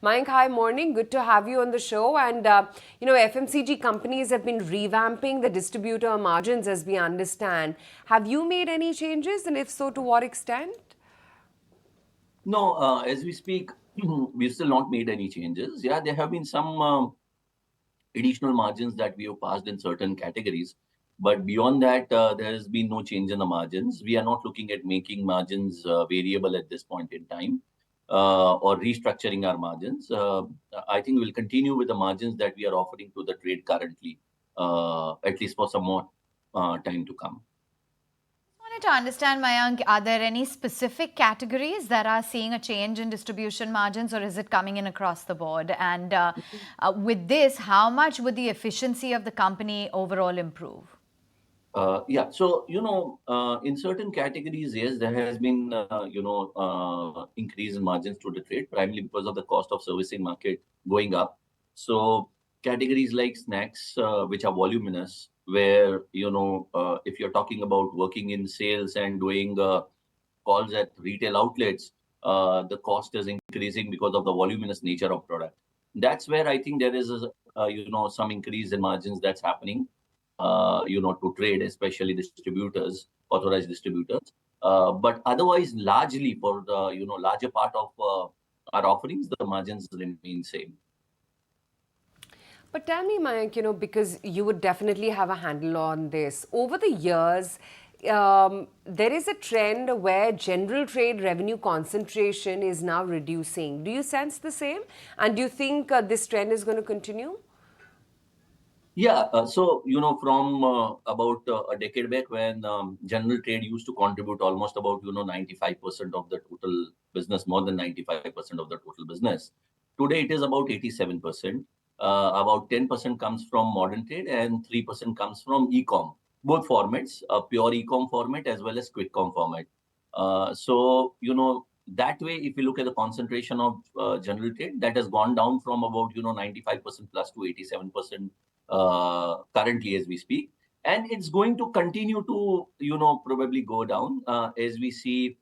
Mayank, hi, morning. Good to have you on the show. And, FMCG companies have been revamping the distributor margins as we understand. Have you made any changes? And if so, to what extent? No, as we speak, we've still not made any changes. Yeah, there have been some additional margins that we have passed in certain categories. But beyond that, there has been no change in the margins. We are not looking at making margins variable at this point in time or restructuring our margins. I think we'll continue with the margins that we are offering to the trade currently, at least for some more time to come. Wanted to understand, Mayank, are there any specific categories that are seeing a change in distribution margins, or is it coming in across the board? And with this, how much would the efficiency of the company overall improve? Yeah, so in certain categories, yes, there has been increase in margins to the trade, primarily because of the cost of servicing market going up. So categories like snacks, which are voluminous, where if you're talking about working in sales and doing calls at retail outlets, the cost is increasing because of the voluminous nature of product. That's where I think there is some increase in margins that's happening to trade, especially distributors, authorized distributors. But otherwise, largely for the larger part of our offerings, the margins remain same. But tell me, Mayank, because you would definitely have a handle on this. Over the years, there is a trend where general trade revenue concentration is now reducing. Do you sense the same? And do you think this trend is going to continue? Yeah, from about a decade back when general trade used to contribute almost about 95% of the total business, more than 95% of the total business. Today it is about 87%. About 10% comes from modern trade and 3% comes from e-com. Both formats, a pure e-com format as well as quick com format. That way, if you look at the concentration of general trade, that has gone down from about 95% plus to 87% currently as we speak, and it's going to continue to probably go down as we see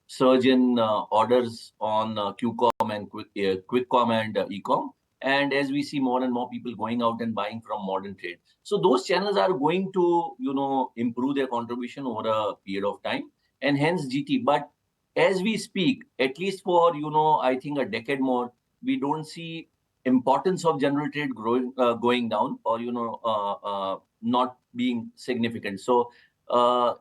surge in orders on QCom and QuickCom and eCom, and as we see more and more people going out and buying from modern trade. So those channels are going to improve their contribution over a period of time, and hence GT. But as we speak, at least for I think a decade more, we don't see importance of general trade going down or not being significant. So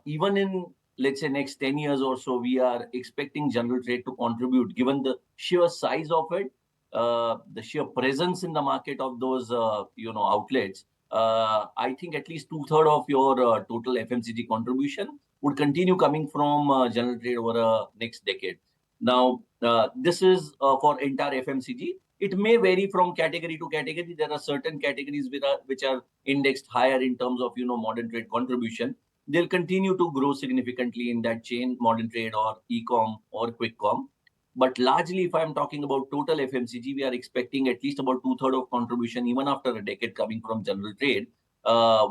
even in, let's say, next 10 years or so, we are expecting general trade to contribute, given the sheer size of it, the sheer presence in the market of those outlets. I think at least two-thirds of your total FMCG contribution would continue coming from general trade over next decade. Now, this is for entire FMCG. It may vary from category to category. There are certain categories which are indexed higher in terms of modern trade contribution. They'll continue to grow significantly in that chain, modern trade or e-com or quick com. But largely, if I'm talking about total FMCG, we are expecting at least about two-thirds of contribution even after a decade coming from general trade, while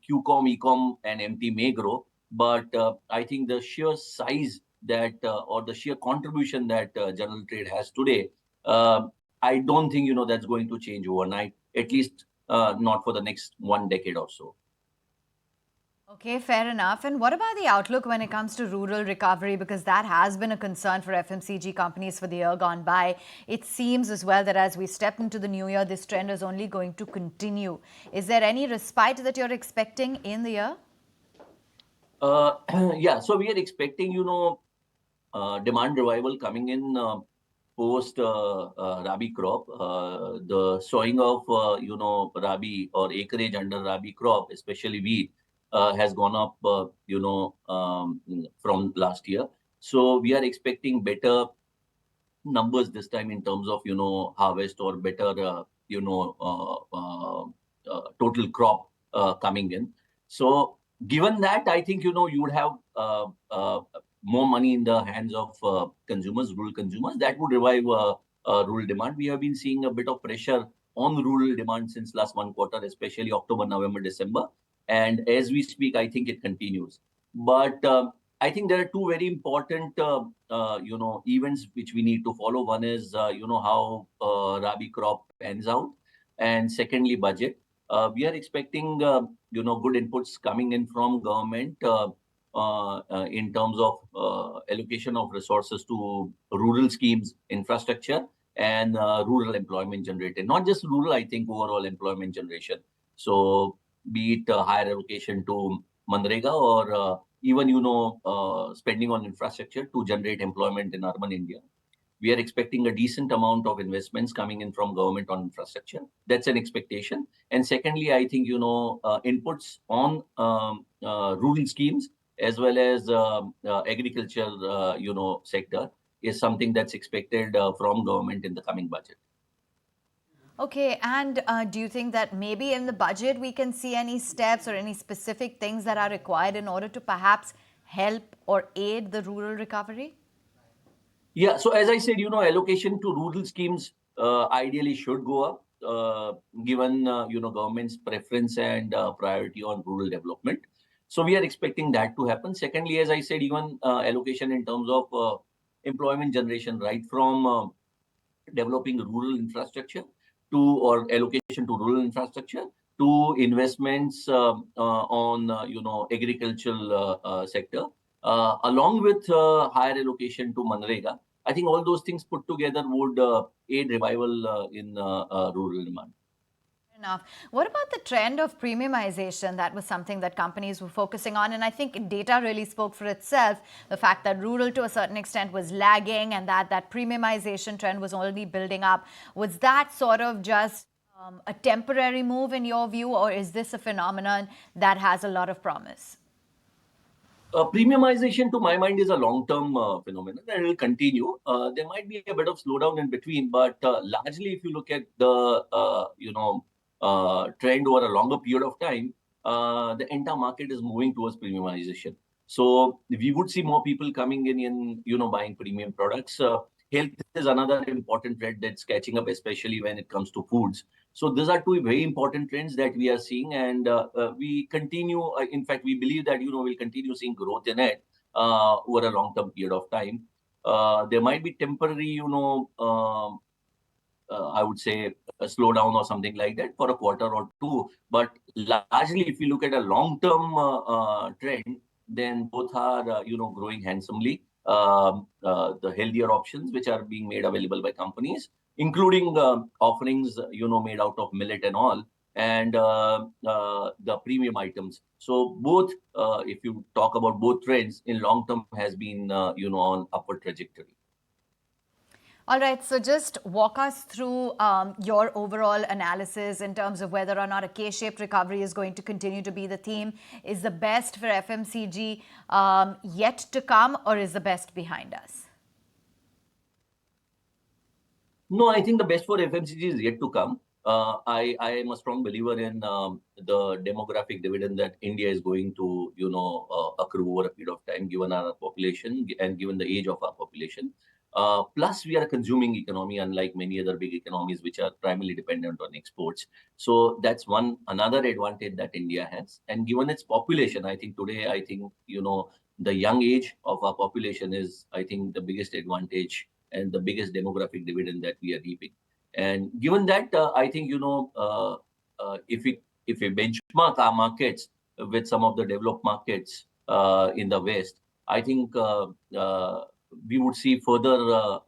QCom, ecom, and MT may grow. But I think the sheer size that or the sheer contribution that general trade has today, I don't think that's going to change overnight, at least not for the next one decade or so. Okay, fair enough. And what about the outlook when it comes to rural recovery? Because that has been a concern for FMCG companies for the year gone by. It seems as well that as we step into the new year, this trend is only going to continue. Is there any respite that you're expecting in the year? Yeah, so we are expecting, demand revival coming in post Rabi crop. The sowing of, Rabi or acreage under Rabi crop, especially wheat, has gone up, from last year. So we are expecting better numbers this time in terms of, harvest or better, total crop coming in. So given that, I think, you would have more money in the hands of consumers, rural consumers, that would revive rural demand. We have been seeing a bit of pressure on rural demand since last one quarter, especially October, November, December. And as we speak, I think it continues. But I think there are two very important, events which we need to follow. One is, how Rabi crop pans out, and secondly, budget. We are expecting, good inputs coming in from government in terms of allocation of resources to rural schemes, infrastructure, and rural employment generated. Not just rural, I think overall employment generation. So be it higher allocation to Manrega or even spending on infrastructure to generate employment in urban India. We are expecting a decent amount of investments coming in from government on infrastructure. That's an expectation. And secondly, I think inputs on rural schemes as well as agriculture sector is something that's expected from government in the coming budget. Okay, and do you think that maybe in the budget we can see any steps or any specific things that are required in order to perhaps help or aid the rural recovery? Yeah, so as I said, allocation to rural schemes ideally should go up, given government's preference and priority on rural development. So we are expecting that to happen. Secondly, as I said, even allocation in terms of employment generation, right from developing rural infrastructure to or allocation to rural infrastructure to investments on agricultural sector, along with higher allocation to Manrega. I think all those things put together would aid revival in rural demand. Enough. What about the trend of premiumization? That was something that companies were focusing on. And I think data really spoke for itself. The fact that rural to a certain extent was lagging and that premiumization trend was already building up. Was that sort of just a temporary move in your view, or is this a phenomenon that has a lot of promise? Premiumization, to my mind, is a long-term phenomenon and it will continue. There might be a bit of slowdown in between, but largely, if you look at the trend over a longer period of time, the entire market is moving towards premiumization. So we would see more people coming in buying premium products. Health is another important trend that's catching up, especially when it comes to foods. So these are two very important trends that we are seeing, and we continue. In fact, we believe that we'll continue seeing growth in it over a long-term period of time. There might be temporary, I would say, a slowdown or something like that for a quarter or two. But largely, if you look at a long-term trend, then both are growing handsomely. The healthier options which are being made available by companies, including offerings made out of millet and all, and the premium items. So both, if you talk about both trends in long term, has been on upward trajectory. All right, so just walk us through your overall analysis in terms of whether or not a K-shaped recovery is going to continue to be the theme. Is the best for FMCG yet to come, or is the best behind us? No, I think the best for FMCG is yet to come. I am a strong believer in the demographic dividend that India is going to, accrue over a period of time, given our population and given the age of our population. Plus, we are a consuming economy, unlike many other big economies which are primarily dependent on exports. So that's another advantage that India has. And given its population, I think today, the young age of our population is, I think, the biggest advantage and the biggest demographic dividend that we are reaping. And given that, I think, if we benchmark our markets with some of the developed markets in the West, I think we would see further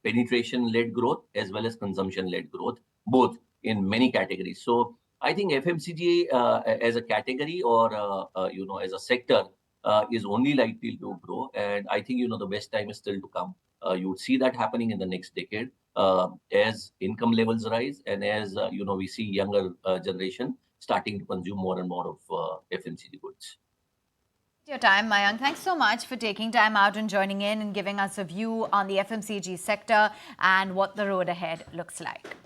penetration-led growth as well as consumption-led growth, both in many categories. So I think FMCG as a category or, as a sector is only likely to grow. And I think, the best time is still to come. You would see that happening in the next decade as income levels rise and as, we see younger generation starting to consume more and more of FMCG goods. Your time, Mayank. Thanks so much for taking time out and joining in and giving us a view on the FMCG sector and what the road ahead looks like.